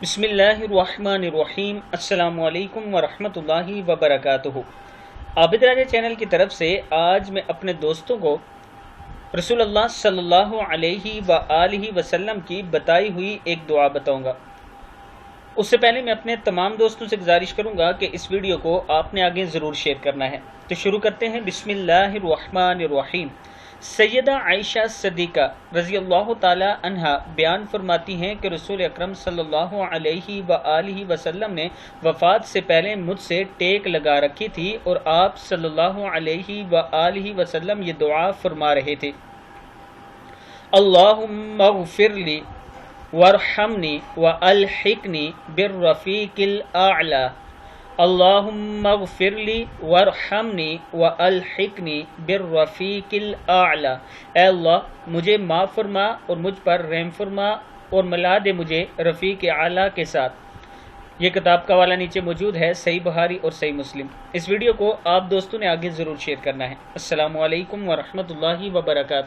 بسم اللہ الرحمن الرحیم۔ السلام علیکم ورحمۃ وبرکاتہ۔ عابد راجہ چینل کی طرف سے آج میں اپنے دوستوں کو رسول اللہ صلی اللہ علیہ وآلہ وسلم کی بتائی ہوئی ایک دعا بتاؤں گا۔ اس سے پہلے میں اپنے تمام دوستوں سے گزارش کروں گا کہ اس ویڈیو کو آپ نے آگے ضرور شیئر کرنا ہے۔ تو شروع کرتے ہیں۔ بسم اللہ الرحمن الرحیم۔ سیدہ عائشہ صدیقہ رضی اللہ تعالی عنہا بیان فرماتی ہیں کہ رسول اکرم صلی اللہ علیہ وآلہ وسلم نے وفات سے پہلے مجھ سے ٹیک لگا رکھی تھی اور آپ صلی اللہ علیہ وآلہ وسلم یہ دعا فرما رہے تھے: اللہم اغفر لی وارحمنی والحقنی بالرفیق الاعلی، اللہم اغفر لی وارحمنی والحقنی بالرفیق الاعلی۔ اے اللہ مجھے معاف فرما اور مجھ پر رحم فرما اور ملا دے مجھے رفیق اعلیٰ کے ساتھ۔ یہ کتاب کا حوالہ نیچے موجود ہے، صحیح بخاری اور صحیح مسلم۔ اس ویڈیو کو آپ دوستوں نے آگے ضرور شیئر کرنا ہے۔ السلام علیکم ورحمۃ اللہ وبرکاتہ۔